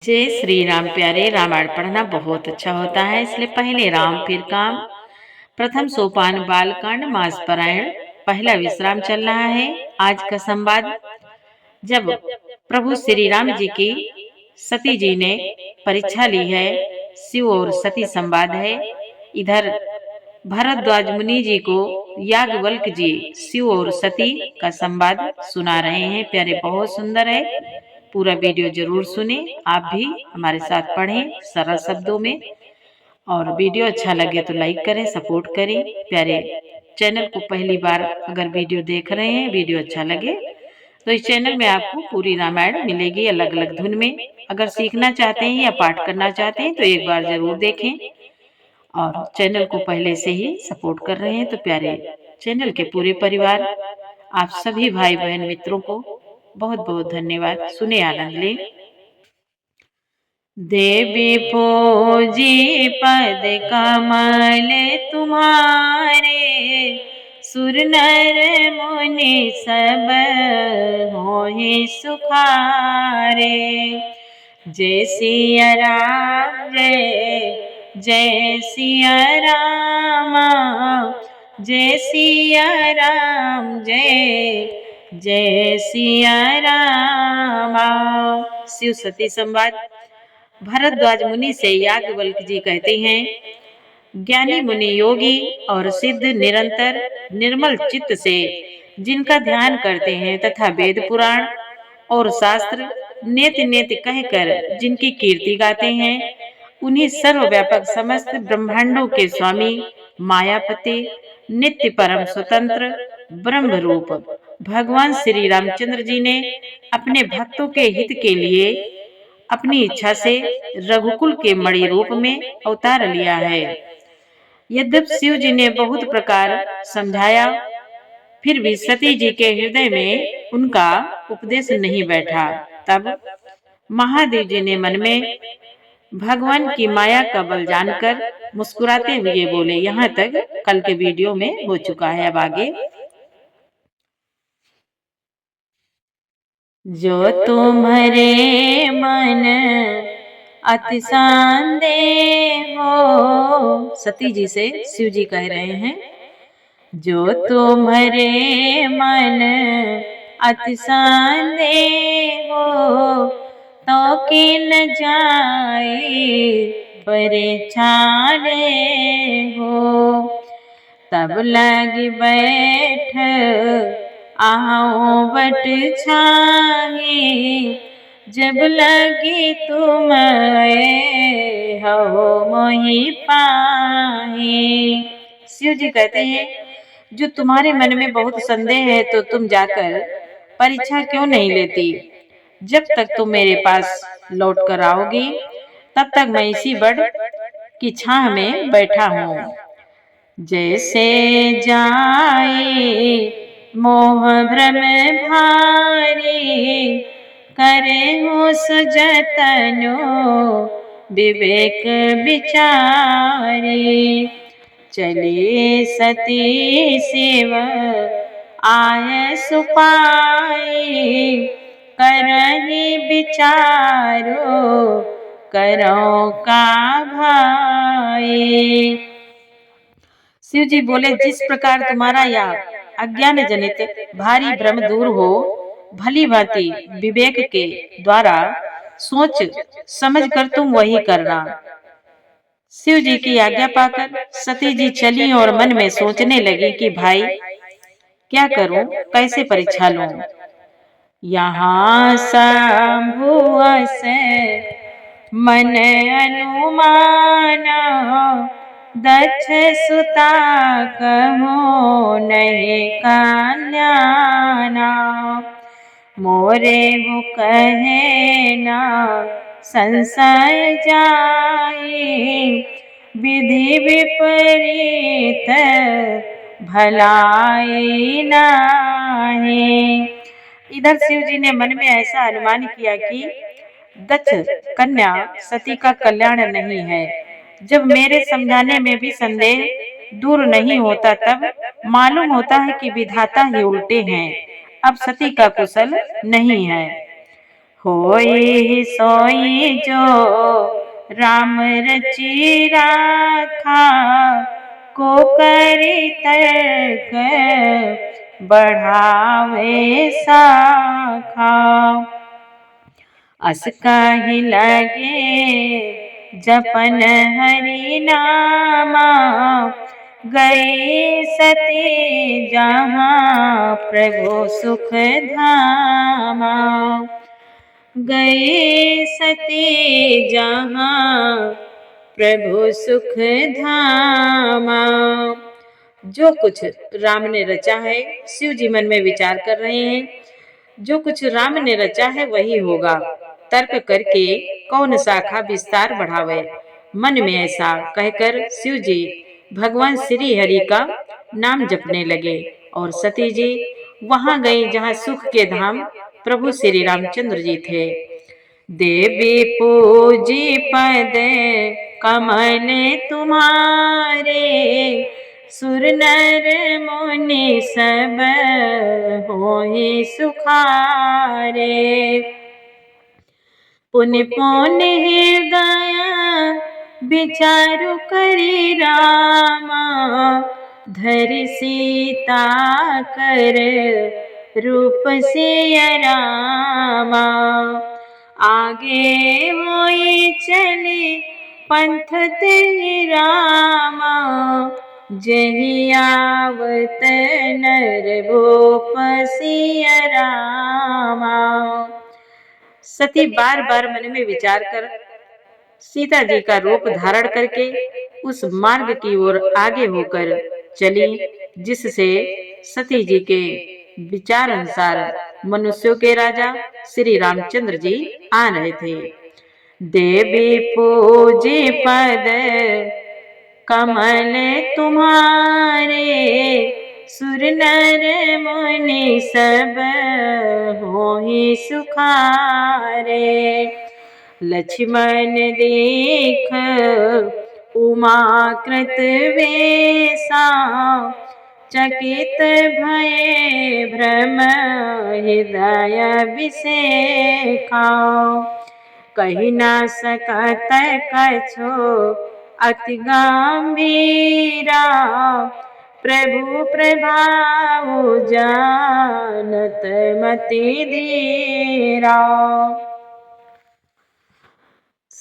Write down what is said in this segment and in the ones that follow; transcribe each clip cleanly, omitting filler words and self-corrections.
जय श्री राम प्यारे। रामायण पढ़ना बहुत अच्छा होता है, इसलिए पहले राम फिर काम। प्रथम सोपान बालकांड मास पारायण। पहला विश्राम चल रहा है। आज का संवाद, जब प्रभु श्री राम जी की सती जी ने परीक्षा ली है। शिव और सती संवाद है। इधर भरद्वाज मुनि जी को याज्ञवल्क्य जी शिव और सती का संवाद सुना रहे हैं। प्यारे, बहुत सुंदर है। पूरा वीडियो जरूर सुने। आप भी हमारे साथ पढ़ें सरल शब्दों में। और वीडियो अच्छा लगे तो लाइक करें, सपोर्ट करें। प्यारे, चैनल को पहली बार अगर वीडियो देख रहे हैं, वीडियो अच्छा लगे तो इस चैनल में आपको पूरी रामायण मिलेगी अलग अलग धुन में। अगर सीखना चाहते हैं या पाठ करना चाहते हैं तो एक बार जरूर देखें। और चैनल को पहले से ही सपोर्ट कर रहे हैं तो प्यारे, चैनल के पूरे परिवार, आप सभी भाई बहन मित्रों को बहुत बहुत धन्यवाद। सुने, आनंद ले। देवी पूजी पद कमल तुम्हारे, सुर नर मुनि सब होहि सुखारे। जय सिया राम, जय जय सिया राम, जय सिया राम, जय जय सिया राम। शिव सती संवाद। भरद्वाज मुनि से याज्ञवल्क्य जी कहते हैं, ज्ञानी मुनि योगी और सिद्ध निरंतर निर्मल चित्त से जिनका ध्यान करते हैं तथा वेद पुराण और शास्त्र नेति नेति कहकर जिनकी कीर्ति गाते हैं, उन्हीं सर्वव्यापक समस्त ब्रह्मांडों के स्वामी, मायापति, नित्य परम स्वतंत्र ब्रह्म रूप भगवान श्री रामचंद्र जी ने अपने भक्तों के हित के लिए अपनी इच्छा से रघुकुल के मणि रूप में अवतार लिया है। यद्यपि शिव जी ने बहुत प्रकार समझाया, फिर भी सती जी के हृदय में उनका उपदेश नहीं बैठा। तब महादेव जी ने मन में भगवान की माया का बल जानकर मुस्कुराते हुए बोले। यहाँ तक कल के वीडियो में हो चुका है। अब आगे, जो तुम्हारे मन अति संदेह हो, सती जी से शिव जी कह रहे हैं, जो तुम्हारे मन अति संदेह हो, तो किन जाए परेछाने हो। तब लग बैठ आओ बट छाए, जब लगी तुम हो मोहि पाए। शिव जी कहते हैं, जो तुम्हारे मन में बहुत संदेह है तो तुम जाकर परीक्षा क्यों नहीं लेती। जब तक तुम मेरे पास लौट कर आओगी तब तक मैं इसी बड़ की छाह में बैठा हूँ। जैसे जाए मोह भ्रम भारी, करे हो सजतनो विवेक विचारी। चले सती शिव आय सुपाई, करहि विचारो करो का भाई। शिव जी बोले, जिस प्रकार तुम्हारा यह अज्ञान जनित भारी भ्रम दूर हो, भली भांति विवेक के द्वारा सोच समझ कर तुम वही करना। शिव जी की आज्ञा पाकर सती जी चली और मन में सोचने लगी कि भाई क्या करूं, कैसे परीक्षा लूं। यहाँ शंभु से मन अनुमाना, दक्ष सुता कहो नहीं कल्याणा। मोरे वो कहे ना संशय जाए, विधि विपरीत भलाई नाही। इधर शिव जी ने मन में ऐसा अनुमान किया कि दक्ष कन्या सती का कल्याण नहीं है। जब मेरे समझाने में भी संदेह दूर नहीं होता, तब मालूम होता है कि विधाता ही उल्टे हैं। अब सती का कुशल नहीं है। होई सोई जो राम रचि राखा, को करी तर्क बढ़ावे साखा। अस कहि लगे जपन हरि नामा, गई सती जहाँ प्रभु सुख धामा। गई सती जहाँ प्रभु सुख धामा। जो कुछ राम ने रचा है, शिव जी मन में विचार कर रहे हैं, जो कुछ राम ने रचा है वही होगा। तर्क करके कौन शाखा विस्तार बढ़ावे। मन में ऐसा कहकर शिव जी भगवान श्री हरि का नाम जपने लगे और सती जी वहां गई जहां सुख के धाम प्रभु श्री रामचंद्र जी थे। देवी पूजी पद कमल तुम्हारे, सुर नर मुनि सब होहि सुखारे। पुनि पुनि हृदय विचारु करि रामा, धरि सीता कर रूप सिय रामा। आगे होई चली पंथ ते रामा, जहि आवत नर भूप सिय रामा। सती बार बार मन में विचार कर सीता जी का रूप धारण करके उस मार्ग की ओर आगे होकर चली, जिससे सती जी के विचार अनुसार मनुष्यों के राजा श्री रामचंद्र जी आ रहे थे। देवी पूजे पद कमल तुम्हारे, सुर नर मुनि सब होहि सुखारे। लक्ष्मण देख उमा कृत वेसा, चकित भये भ्रम हृदय विसेखा। कहि न सकत कछो अति गंभीरा, प्रभु प्रभाव जानत मति धीरा।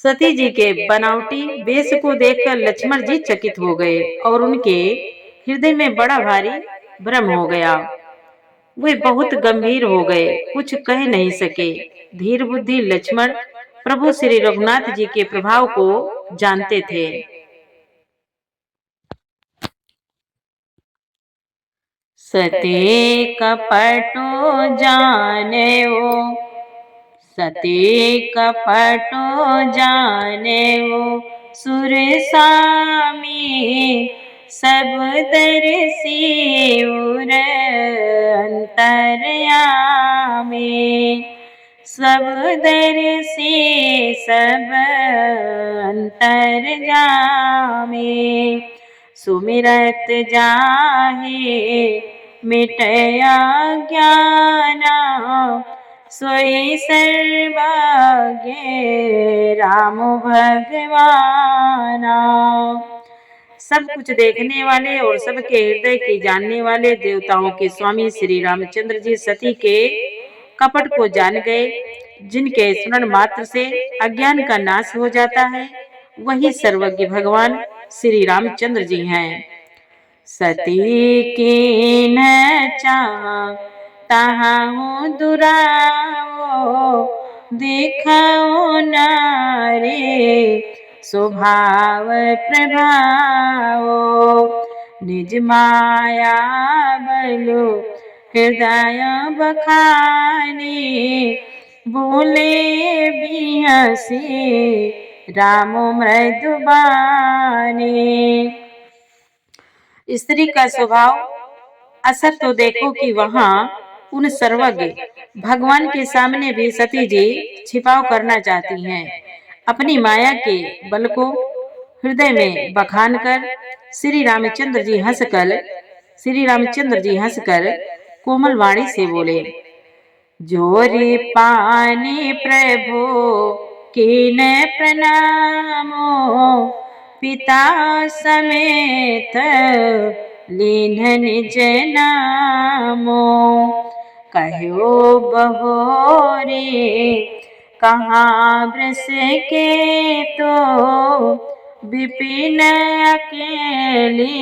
सती जी के बनावटी वेश को देखकर लक्ष्मण जी चकित हो गए और उनके हृदय में बड़ा भारी भ्रम हो गया। वे बहुत गंभीर हो गए, कुछ कह नहीं सके। धीर बुद्धि लक्ष्मण प्रभु श्री रघुनाथ जी के प्रभाव को जानते थे। सती कपटो जाने वो, सती कपटो जाने वो, सुर सामी सब दर्शी उर अंतरयामी। सब दर्शी सब अंतरयामी। सुमिरत जाहे मिटया ज्ञाना, सोई सर्वज्ञ राम भगवाना। सब कुछ देखने वाले और सबके हृदय की जानने वाले देवताओं के स्वामी श्री रामचंद्र जी सती के कपट को जान गए। जिनके स्मरण मात्र से अज्ञान का नाश हो जाता है, वही सर्वज्ञ भगवान श्री रामचंद्र जी हैं। सती की न चाह तहां दुराओ, दिखाओ नारे स्वभाव प्रभाव। निज माया बलो हृदय बखानी, बोले बिहसी राम मृदुबानी। स्त्री का स्वभाव असर तो देखो कि वहां उन सर्वज्ञ भगवान के सामने भी सती जी छिपाव करना चाहती हैं। अपनी माया के बल को हृदय में बखान कर श्री रामचंद्र जी हंसकर कोमल वाणी से बोले, जोरी पानी प्रभु कीन प्रणामो, पिता समेत लीन निज नामो। कहो बहोरे कहाँ ब्रस के तो, विपिन अकेले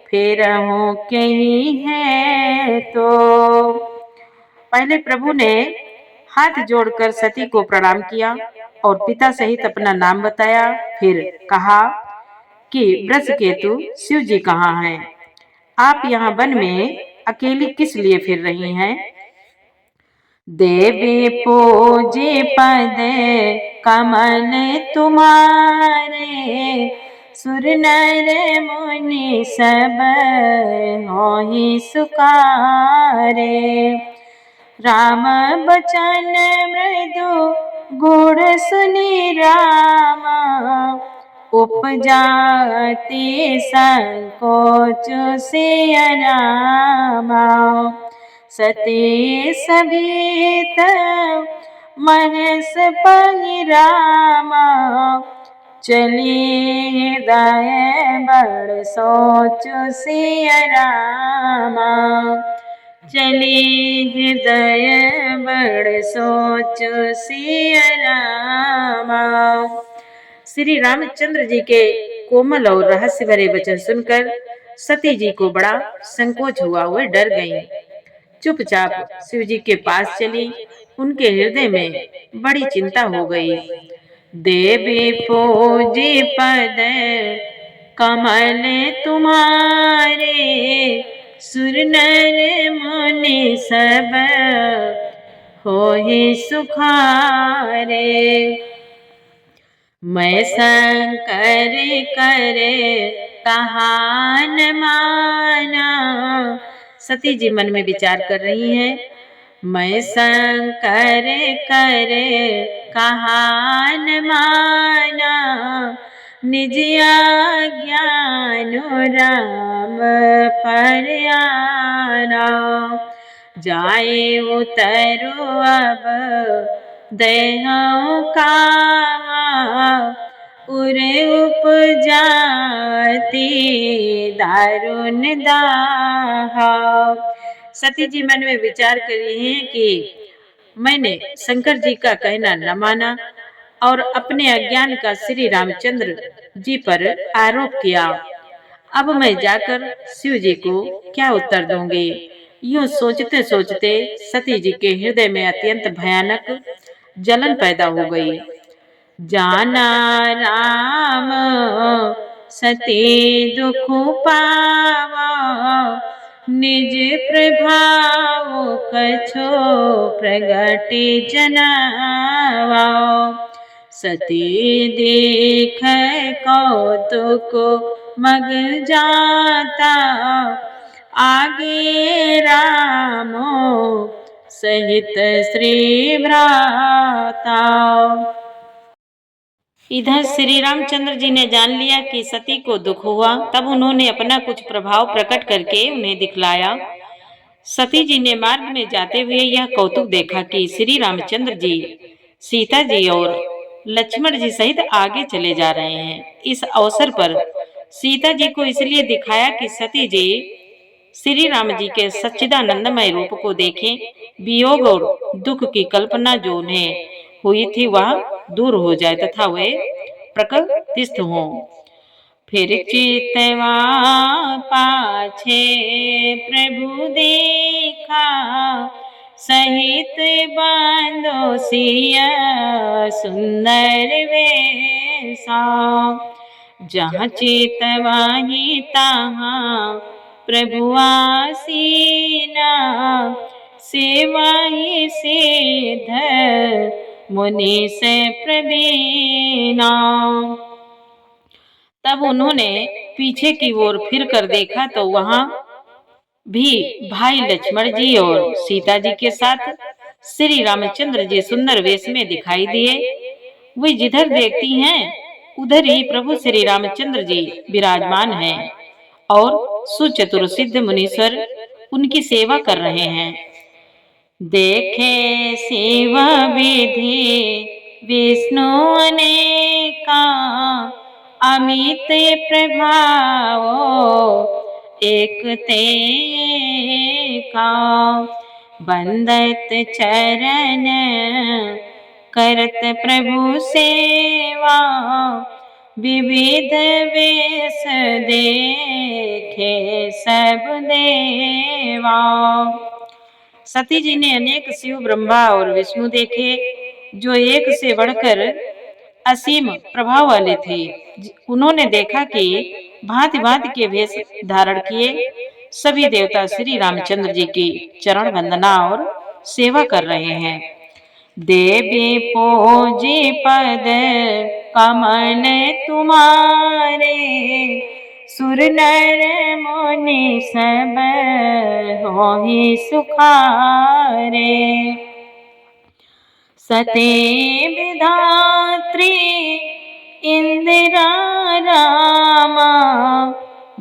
फिर हूँ कहीं है तो। पहले प्रभु ने हाथ जोड़कर सती को प्रणाम किया और पिता सहित अपना नाम बताया। फिर कहा कि ब्रजकेतु शिव जी कहाँ हैं? आप यहाँ वन में अकेली किस लिए फिर रही हैं? देवी पूजे पद कमल तुम्हारे, सुर नर मुनि सब होहि सुखारे। राम बचन मृदु गुण सुनि रामा, उपजाति संकोच सिय रामा। सती सभीत महेश पहिरामा, चली हृदय बड़ सोच सिय रामा। चली हृदय बड़ सोच सिय रामा। श्री रामचंद्र जी के कोमल और रहस्य भरे वचन सुनकर सती जी को बड़ा संकोच हुआ, वे डर गईं। चुपचाप शिव जी के पास चली। उनके हृदय में बड़ी चिंता हो गई। देवी पूजी पद कमल तुम्हारे, सुर नर मुनि सब होहि सुखारे। मैं शंकर करे कहा न माना, सती जी मन में विचार कर रही हैं। मैं शंकर करे कहा न माना, निज आज्ञानु राम पर आना। जाए उतरो अब देहु कहा, उरे उपजाति दारुण दाहा। सती जी मन में विचार कर रही हैं कि मैंने शंकर जी का कहना न माना और अपने अज्ञान का श्री रामचंद्र जी पर आरोप किया। अब मैं जाकर शिव जी को क्या उत्तर दूंगी? यूं सोचते सोचते सती जी के हृदय में अत्यंत भयानक जलन पैदा हो गई। जाना राम सती दुख पावा, निज प्रभाव कछो प्रगति जनावा। सती देख कौतुक मग जाता, आगे रामो सहित श्री भ्राता। इधर श्री रामचंद्र जी ने जान लिया कि सती को दुख हुआ। तब उन्होंने अपना कुछ प्रभाव प्रकट करके उन्हें दिखलाया। सती जी ने मार्ग में जाते हुए यह कौतुक देखा कि श्री रामचंद्र जी सीता जी और लक्ष्मण जी सहित आगे चले जा रहे हैं। इस अवसर पर सीता जी को इसलिए दिखाया कि सती जी श्री राम जी के सच्चिदानंदमय रूप को देखें, वियोग और दुख की कल्पना जो उन्हें हुई थी वह दूर हो जाए तथा वे प्रकृतिस्थ हों। फिर चितवा पाछे प्रभु देखा, सहित बांधो सिया सुंदर वेशा। जहाँ चितवाही तहाँ प्रभु आसीना, सेवा ही सिद्ध मुनि से प्रवीणा। तब उन्होंने पीछे की ओर फिर कर देखा तो वहां भी भाई लक्ष्मण जी और सीता जी के साथ श्री रामचंद्र जी सुंदर वेश में दिखाई दिए। वे जिधर देखती हैं उधर ही प्रभु श्री रामचंद्र जी विराजमान हैं और सुचतुर सिद्ध मुनीश्वर उनकी सेवा कर रहे हैं। देखे शिव विधि विष्णु अनेका, अमित प्रभाव एक ते का। बंदत चरण करत प्रभु सेवा, विविध वेश देखे सब देवा। सती जी ने अनेक शिव ब्रह्मा और विष्णु देखे, जो एक से बढ़कर असीम प्रभाव वाले थे। उन्होंने देखा कि भांति भांति के वेश धारण किए सभी देवता श्री रामचंद्र जी की चरण वंदना और सेवा कर रहे हैं। देवी पूजी पद कमल तुम्हारे, सुर नर मुनि सब होहि सुखारे। सती विधात्री इंदिरा रामा,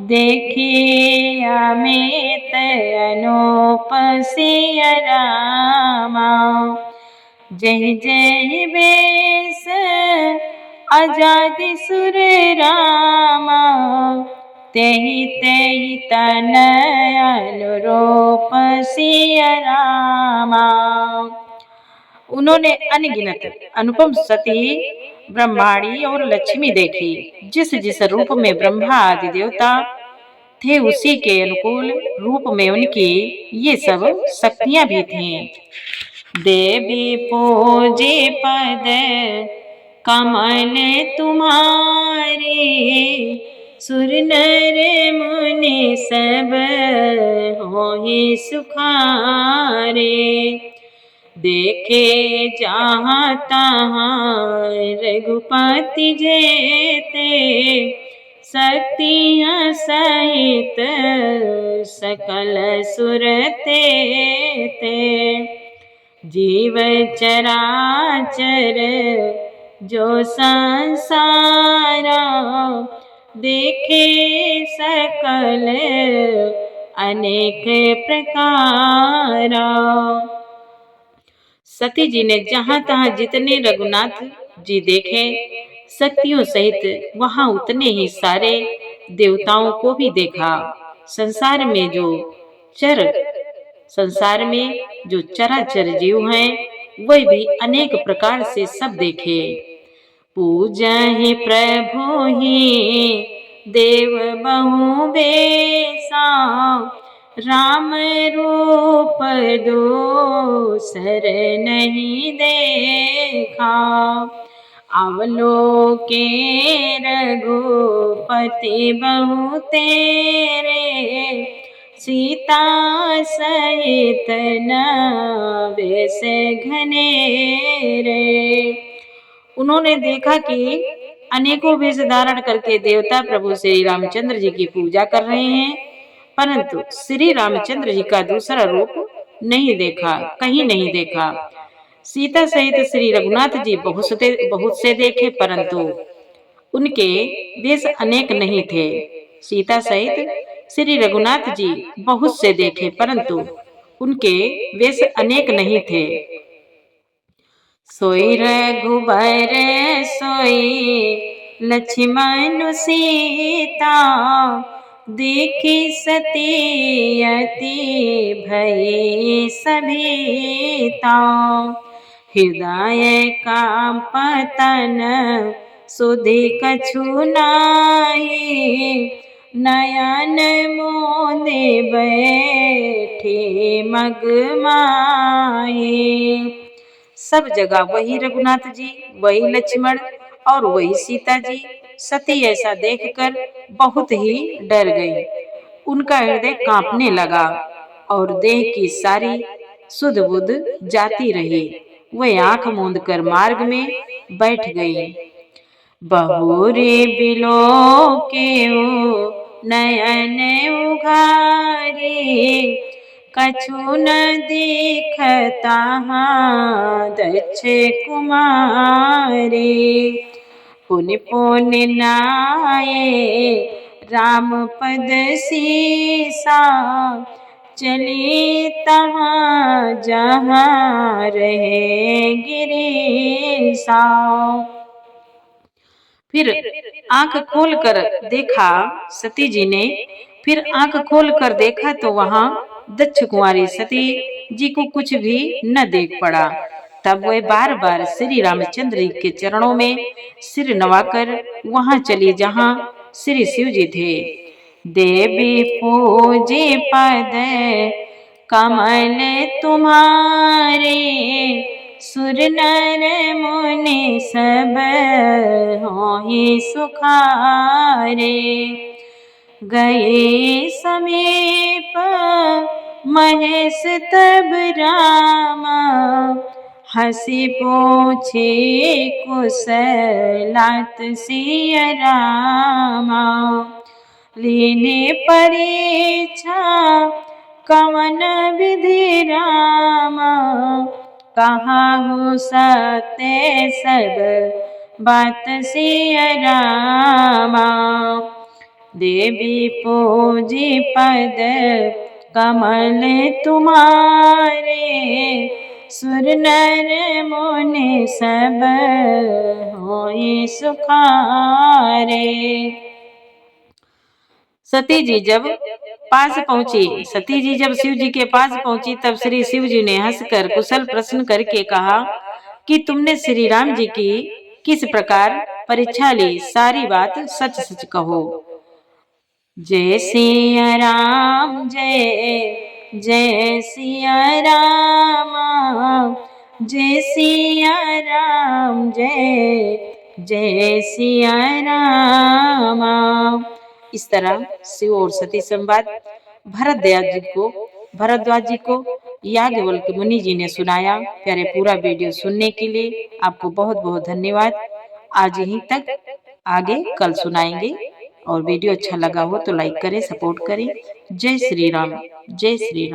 देखी अमित अनूप सिय रामा। जय जय बेस अजादि सुर रामा, तेहि तेहि तन अनुरूप सिय रामा। उन्होंने अनगिनत अनुपम सती ब्रह्माणी और लक्ष्मी देखी। जिस जिस रूप में ब्रह्मा आदि देवता थे, उसी के अनुकूल रूप में उनकी ये सब शक्तियां भी थीं। देवी पूजे पद कमल तुम्हारी, सुर नर मुनि सब होहि सुखारे। देखे जहाँ तहाँ रघुपति जेते, शक्तियाँ सहित सकल सुर तेते। जीव चराचर जो संसारा, देखे सकल अनेक प्रकारा। सती जी ने जहाँ तहाँ जितने रघुनाथ जी देखे शक्तियों सहित, वहाँ उतने ही सारे देवताओं को भी देखा। संसार में जो चराचर जीव हैं, वह भी अनेक प्रकार से सब देखे। पूजहि प्रभु ही देव बहु बेसा, राम रूप दोसर नहीं देखा। अवलोके रघुपति बहु तेरे, सीता सहित वेश घनेरे। उन्होंने देखा कि अनेकों वेश धारण करके देवता प्रभु श्री रामचंद्र जी की पूजा कर रहे हैं, परंतु श्री रामचंद्र जी का दूसरा रूप नहीं देखा, कहीं नहीं देखा। सीता सहित श्री रघुनाथ जी बहुत से देखे, परंतु उनके वेश अनेक नहीं थे। सीता सहित श्री रघुनाथ जी बहुत से देखे, परंतु उनके वेश अनेक नहीं थे। सोई रघुबर सोई लक्ष्मण सीता, देखी सती अति भई सभीता। हृदय का पतन सुधि कछु नाहि, नयन मोदे बैठे मगमाए। सब जगह वही रघुनाथ जी, वही लक्ष्मण और वही सीता जी। सती ऐसा देखकर बहुत ही डर गई। उनका हृदय कांपने लगा और देह की सारी सुध बुध जाती रही। वह आंख मूंद कर मार्ग में बैठ गई। बहुरे बिलो के नयन उघारे, कछु न दिखता दक्ष कुमारे। पुनि पुनि नाये राम पद सीसा, चली तहाँ जहाँ रहे गिरीसा। फिर आंख खोलकर देखा सती जी ने, फिर आंख खोलकर देखा तो वहां दक्ष कुंवारी सती जी को कुछ भी न देख पड़ा। तब वह बार बार श्री रामचंद्र के चरणों में सिर नवाकर वहां चली जहां श्री शिव जी थे। देवी पूजे पद कमल तुम्हारे, सुर नर मुनि सब होहि सुखारे। गए समीप महेश तब रामा, हंसी पूछे कुशलात सिय रामा। लीने परीक्षा कवन विधि रामा, कहाँ हो सत्य सब बात सिय रामा। देवी पूजी पद कमल तुम्हारे, सुर नर मुनि सब होई सुखारे। सती जी जब पास पहुंची, सती जी जब शिव जी के पास पहुंची तब श्री शिव जी ने हंसकर कुशल प्रश्न करके कहा कि तुमने श्री राम जी की किस प्रकार परीक्षा ली, सारी बात सच सच कहो। जय सिया राम जय जय सिया राम, जय सिया राम जय जय सिया राम। इस तरह शिव और सती संवाद भरद्वाज जी को याज्ञवल्क्य मुनि जी ने सुनाया। प्यारे पूरा वीडियो सुनने के लिए आपको बहुत बहुत धन्यवाद। आज यहीं तक, आगे कल सुनाएंगे। और वीडियो अच्छा लगा हो तो लाइक करें, सपोर्ट करें। जय श्री राम, जय श्री राम।